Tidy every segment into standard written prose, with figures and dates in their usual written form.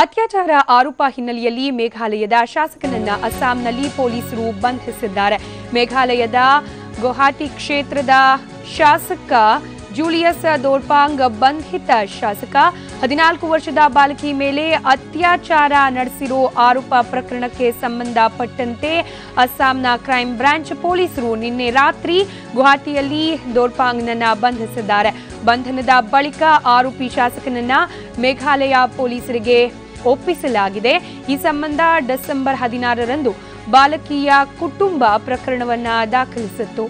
ಅತ್ಯಾಚಾರ ಆರೋಪ ಹಿನ್ನೆಲೆಯಲ್ಲಿ ಮೇಘಾಲಯದ ಶಾಸಕನನ್ನ ಅಸ್ಸಾಂನಲ್ಲಿ ಪೊಲೀಸರು ಬಂಧಿಸಿದ್ದಾರೆ. ಮೇಘಾಲಯದ ಗುವಾಹಟಿ ಕ್ಷೇತ್ರದ ಶಾಸಕ ಜೂಲಿಯಸ್ ದೋರ್ಪಾಂಗ್ ಬಂಧಿತ ಶಾಸಕ 14 ವರ್ಷದ ಬಾಲಕಿ ಮೇಲೆ ಅತ್ಯಾಚಾರ ನಡೆಸಿರೋ ಆರೋಪ ಪ್ರಕರಣಕ್ಕೆ ಸಂಬಂಧಪಟ್ಟಂತೆ ಅಸ್ಸಾಂನ ಕ್ರೈಮ್ ಬ್ರಾಂಚ್ ಪೊಲೀಸರು ನಿನ್ನೆ ರಾತ್ರಿ ಗುವಾಹಟಿಯಲ್ಲಿ ದೋರ್ಪಾಂಗ್ನನ್ನ ಬಂಧಿಸಿದ್ದಾರೆ. ಬಂಧನದ ಬಳಿಕ ಆರೋಪಿ ಶಾಸಕನನ್ನ ಮೇಘಾಲಯ ಪೊಲೀಸರಿಗೆ ಒಪ್ಪಿಸಲಾಗಿದೆ. ಈ ಸಂಬಂಧ ಡಿಸೆಂಬರ್ 16ರಂದು ಬಾಲಕಿಯ ಕುಟುಂಬ ಪ್ರಕರಣವನ್ನ ದಾಖಲಿಸಿತ್ತು.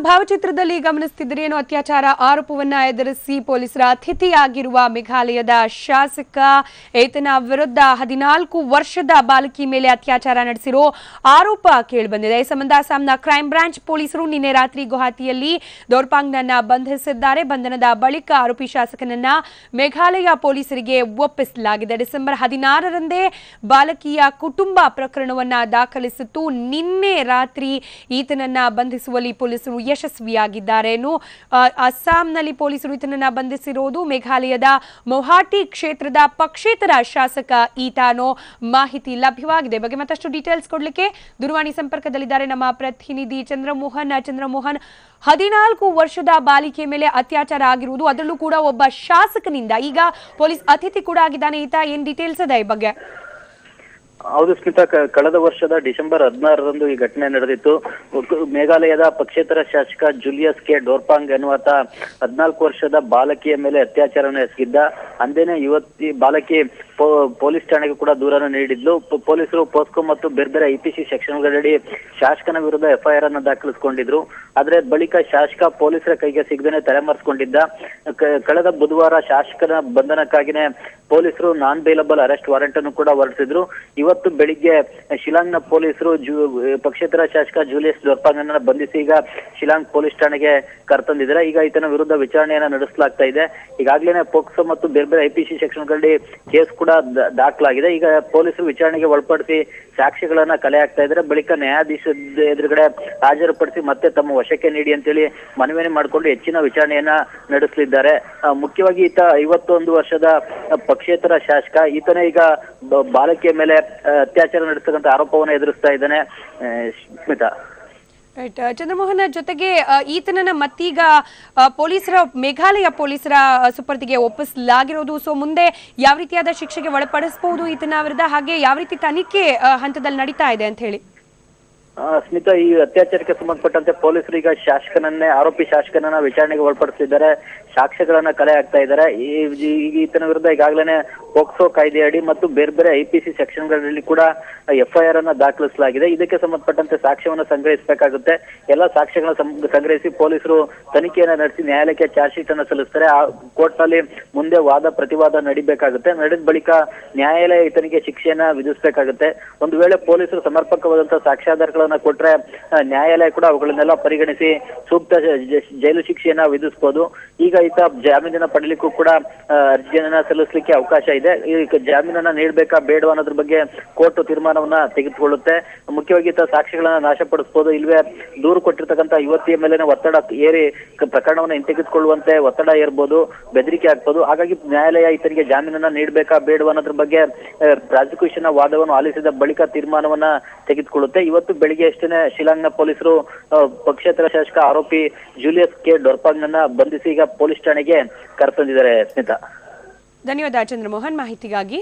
ಭಾವಚಿತ್ರದಲ್ಲಿ ಗಮನಿಸುತ್ತಿದ್ದರೇನು ಅತ್ಯಾಚಾರ ಆರೋಪವನ್ನ ಎದುರಿಸಿ ಪೊಲೀಸರ ಅತಿಥಿಯಾಗಿರುವ ಮೇಘಾಲಯದ ಶಾಸಕ ಈತನ ವಿರುದ್ಧ 14 ವರ್ಷದ ಬಾಲಕಿ ಮೇಲೆ ಅತ್ಯಾಚಾರ ನಡೆಸಿರೋ ಆರೋಪ ಕೇಳಿಬಂದಿದೆ. ಈ ಸಂಬಂಧ ಅಸ್ಸಾಂನ ಕ್ರೈಮ್ ಬ್ರಾಂಚ್ ಪೊಲೀಸರು ನಿನ್ನೆ ರಾತ್ರಿ ಗುವಾಹಟಿಯಲ್ಲಿ ದೋರ್ಪಾಂಗ್ನನ್ನ ಬಂಧಿಸಿದ್ದಾರೆ. ಬಂಧನದ ಬಳಿಕ ಆರೋಪಿ ಶಾಸಕನನ್ನ ಮೇಘಾಲಯ ಪೊಲೀಸರಿಗೆ ಒಪ್ಪಿಸಲಾಗಿದೆ. ಡಿಸೆಂಬರ್ 16ರಂದೇ ಬಾಲಕಿಯ ಕುಟುಂಬ ಪ್ರಕರಣವನ್ನ ದಾಖಲಿಸಿತ್ತು. ನಿನ್ನೆ ರಾತ್ರಿ ಈತನನ್ನ ಬಂಧಿಸುವಲ್ಲಿ ಪೊಲೀಸರು ಯಶಸ್ವಿಯಾಗಿದ್ದಾರೆ. ಅಸ್ಸಾಂನಲ್ಲಿ ಪೊಲೀಸರು ಈತನನ್ನ ಬಂಧಿಸಿರೋದು ಮೇಘಾಲಯದ ಗುವಾಹಟಿ ಕ್ಷೇತ್ರದ ಪಕ್ಷೇತರ ಶಾಸಕ ಈತ ಅನ್ನೋ ಮಾಹಿತಿ ಲಭ್ಯವಾಗಿದೆ. ಬಗ್ಗೆ ಮತ್ತಷ್ಟು ಡೀಟೇಲ್ಸ್ ಕೊಡ್ಲಿಕ್ಕೆ ದೂರವಾಣಿ ಸಂಪರ್ಕದಲ್ಲಿದ್ದಾರೆ ನಮ್ಮ ಪ್ರತಿನಿಧಿ ಚಂದ್ರಮೋಹನ್. 14 ವರ್ಷದ ಬಾಲಿಕೆ ಮೇಲೆ ಅತ್ಯಾಚಾರ ಆಗಿರುವುದು, ಅದರಲ್ಲೂ ಕೂಡ ಒಬ್ಬ ಶಾಸಕನಿಂದ. ಈಗ ಪೊಲೀಸ್ ಅತಿಥಿ ಕೂಡ ಆಗಿದ್ದಾನೆ ಈತ. ಏನ್ ಡೀಟೇಲ್ಸ್ ಇದೆ ಈ ಬಗ್ಗೆ? ಹೌದು ಸ್ಮಿತಾ, ಕಳೆದ ವರ್ಷದ ಡಿಸೆಂಬರ್ 16ರಂದು ಈ ಘಟನೆ ನಡೆದಿತ್ತು. ಮೇಘಾಲಯದ ಪಕ್ಷೇತರ ಶಾಸಕ ಜೂಲಿಯಸ್ ಕೆ ಡೋರ್ಪಾಂಗ್ ಎನ್ನುವಾತ 14 ವರ್ಷದ ಬಾಲಕಿಯ ಮೇಲೆ ಅತ್ಯಾಚಾರವನ್ನು ಎಸಗಿದ್ದ. ಅಂದೇನೆ ಇವತ್ತು ಬಾಲಕಿ ಪೊಲೀಸ್ ಠಾಣೆಗೆ ಕೂಡ ದೂರನ್ನು ನೀಡಿದ್ಲು. ಪೊಲೀಸರು ಪೋಸ್ಕೋ ಮತ್ತು ಬೇರೆ ಬೇರೆ IPC ಸೆಕ್ಷನ್ಗಳಡಿ ಶಾಸಕನ ವಿರುದ್ಧ FIR ಅನ್ನು ದಾಖಲಿಸಿಕೊಂಡಿದ್ರು. ಆದ್ರೆ ಬಳಿಕ ಶಾಸಕ ಪೊಲೀಸರ ಕೈಗೆ ಸಿಗದೇನೆ ತಲೆಮರೆಸಿಕೊಂಡಿದ್ದ. ಕಳೆದ ಬುಧವಾರ ಶಾಸಕನ ಬಂಧನಕ್ಕಾಗಿನೇ ಪೊಲೀಸರು ನಾನ್ ಬೇಲಬಲ್ ಅರೆಸ್ಟ್ ವಾರೆಂಟ್ ಅನ್ನು ಕೂಡ ಹೊರಡಿಸಿದ್ರು. ಇವತ್ತು ಬೆಳಿಗ್ಗೆ ಶಿಲಾಂಗ್ನ ಪೊಲೀಸರು ಪಕ್ಷೇತರ ಶಾಸಕ ಜೂಲಿಯಸ್ ದೋರ್ಪಾಂಗ್ ಅನ್ನ ಬಂಧಿಸಿ ಈಗ ಶಿಲಾಂಗ್ ಪೊಲೀಸ್ ಠಾಣೆಗೆ ಕರೆತಂದಿದ್ದಾರೆ. ಈಗ ಈತನ ವಿರುದ್ಧ ವಿಚಾರಣೆಯನ್ನ ನಡೆಸಲಾಗ್ತಾ ಇದೆ. ಈಗಾಗಲೇ ಪೋಕ್ಸೋ ಮತ್ತು ಬೇರೆ ಬೇರೆ IPC ಸೆಕ್ಷನ್ಗಳಲ್ಲಿ ಕೇಸ್ ಕೂಡ ದಾಖಲಾಗಿದೆ. ಈಗ ಪೊಲೀಸರು ವಿಚಾರಣೆಗೆ ಒಳಪಡಿಸಿ ಸಾಕ್ಷಿಗಳನ್ನ ಕಲೆ ಹಾಕ್ತಾ ಇದ್ದಾರೆ. ಬಳಿಕ ನ್ಯಾಯಾಧೀಶ ಎದುರುಗಡೆ ಹಾಜರುಪಡಿಸಿ ಮತ್ತೆ ತಮ್ಮ ವಶಕ್ಕೆ ನೀಡಿ ಅಂತೇಳಿ ಮನವಿ ಮಾಡಿಕೊಂಡು ಹೆಚ್ಚಿನ ವಿಚಾರಣೆಯನ್ನ ನಡೆಸಲಿದ್ದಾರೆ. ಮುಖ್ಯವಾಗಿ ಈತ 51 ವರ್ಷದ ಪಕ್ಷೇತರ ಶಾಸಕ. ಈತನೇ ಈಗ ಬಾಲಕಿಯ ಮೇಲೆ ಅತ್ಯಾಚಾರ ನಡೆಸತಕ್ಕಂಥ ಆರೋಪವನ್ನು ಎದುರಿಸ್ತಾ ಇದ್ದಾನೆ. ಸ್ಮಿತಾ, ರೈಟ್. ಚಂದ್ರಮೋಹನ್, ಜೊತೆಗೆ ಈತನನ್ನ ಮತ್ತೀಗ ಮೇಘಾಲಯ ಪೊಲೀಸರ ಸುಪರ್ದಿಗೆ ಒಪ್ಪಿಸಲಾಗಿರೋದು. ಸೊ ಮುಂದೆ ಯಾವ ರೀತಿಯಾದ ಶಿಕ್ಷೆಗೆ ಒಳಪಡಿಸಬಹುದು ಈತನ ವಿರುದ್ಧ, ಹಾಗೆ ಯಾವ ರೀತಿ ತನಿಖೆ ಹಂತದಲ್ಲಿ ನಡೀತಾ ಇದೆ ಅಂತ ಹೇಳಿ? ಸ್ಮಿತಾ, ಈ ಅತ್ಯಾಚಾರಕ್ಕೆ ಸಂಬಂಧಪಟ್ಟಂತೆ ಪೊಲೀಸರು ಈಗ ಆರೋಪಿ ಶಾಸಕನನ್ನ ವಿಚಾರಣೆಗೆ ಒಳಪಡಿಸಿದ್ದಾರೆ. ಸಾಕ್ಷ್ಯಗಳನ್ನ ಕಲೆ ಹಾಕ್ತಾ ಇದ್ದಾರೆ. ಈತನ ವಿರುದ್ಧ ಈಗಾಗಲೇ ಪೋಕ್ಸೋ ಕಾಯ್ದೆಯಡಿ ಮತ್ತು ಬೇರೆ ಬೇರೆ IPC ಸೆಕ್ಷನ್ಗಳಲ್ಲಿ ಕೂಡ FIR ಅನ್ನ ದಾಖಲಿಸಲಾಗಿದೆ. ಇದಕ್ಕೆ ಸಂಬಂಧಪಟ್ಟಂತೆ ಸಾಕ್ಷ್ಯವನ್ನು ಸಂಗ್ರಹಿಸಬೇಕಾಗುತ್ತೆ. ಎಲ್ಲ ಸಾಕ್ಷ್ಯಗಳನ್ನ ಸಂಗ್ರಹಿಸಿ ಪೊಲೀಸರು ತನಿಖೆಯನ್ನ ನಡೆಸಿ ನ್ಯಾಯಾಲಯಕ್ಕೆ ಚಾರ್ಜ್ ಶೀಟ್ ಅನ್ನ ಸಲ್ಲಿಸ್ತಾರೆ. ಆ ಕೋರ್ಟ್ ನಲ್ಲಿ ಮುಂದೆ ವಾದ ಪ್ರತಿವಾದ ನಡಿಬೇಕಾಗುತ್ತೆ. ನಡೆದ ಬಳಿಕ ನ್ಯಾಯಾಲಯ ಈತನಿಗೆ ಶಿಕ್ಷೆಯನ್ನ ವಿಧಿಸಬೇಕಾಗುತ್ತೆ. ಒಂದು ವೇಳೆ ಪೊಲೀಸರು ಸಮರ್ಪಕವಾದಂತಹ ಸಾಕ್ಷ್ಯಾಧಾರಗಳನ್ನ ಕೊಟ್ರೆ ನ್ಯಾಯಾಲಯ ಕೂಡ ಅವುಗಳನ್ನೆಲ್ಲ ಪರಿಗಣಿಸಿ ಸೂಕ್ತ ಜೈಲು ಶಿಕ್ಷೆಯನ್ನ ವಿಧಿಸಬಹುದು. ಈಗ ಈತ ಜಾಮೀನನ್ನ ಪಡೆಯಲಿಕ್ಕೂ ಕೂಡ ಅರ್ಜಿಯನ್ನ ಸಲ್ಲಿಸಲಿಕ್ಕೆ ಅವಕಾಶ ಇದೆ. ಈ ಜಾಮೀನನ್ನ ನೀಡಬೇಕಾ ಬೇಡವಾ ಅನ್ನೋದ್ರ ಬಗ್ಗೆ ಕೋರ್ಟ್ ತೀರ್ಮಾನವನ್ನ ತೆಗೆದುಕೊಳ್ಳುತ್ತೆ. ಮುಖ್ಯವಾಗಿ ಈತ ಸಾಕ್ಷಿಗಳನ್ನ ನಾಶಪಡಿಸಬಹುದು, ಇಲ್ವೇ ದೂರು ಕೊಟ್ಟಿರ್ತಕ್ಕಂಥ ಯುವತಿಯ ಮೇಲೆ ಒತ್ತಡ ಏರಿ ಪ್ರಕರಣವನ್ನ ಹಿಂತೆಗೆದುಕೊಳ್ಳುವಂತೆ ಒತ್ತಡ ಏರ್ಬೋದು, ಬೆದರಿಕೆ ಆಗ್ಬೋದು. ಹಾಗಾಗಿ ನ್ಯಾಯಾಲಯ ಈತನಿಗೆ ಜಾಮೀನನ್ನ ನೀಡಬೇಕಾ ಬೇಡವಾ ಅನ್ನೋದ್ರ ಬಗ್ಗೆ ಪ್ರಾಸಿಕ್ಯೂಷನ್ ವಾದವನ್ನು ಆಲಿಸಿದ ಬಳಿಕ ತೀರ್ಮಾನವನ್ನ ತೆಗೆದುಕೊಳ್ಳುತ್ತೆ. ಇವತ್ತು ಬೆಳಿಗ್ಗೆ ಅಷ್ಟೇನೆ ಶಿಲಾಂಗ್ನ ಪೊಲೀಸರು ಪಕ್ಷೇತರ ಶಾಸಕ ಆರೋಪಿ ಜೂಲಿಯಸ್ ಕೆ ಡೋರ್ಪಾಂಗ್ ಅನ್ನ ಬಂಧಿಸಿ ಈಗ ಪೊಲೀಸ್ ಠಾಣೆಗೆ ಕರೆತಂದಿದ್ದಾರೆ. ಸ್ಮಿತಾ, ಧನ್ಯವಾದ ಚಂದ್ರಮೋಹನ್ ಮಾಹಿತಿಗಾಗಿ.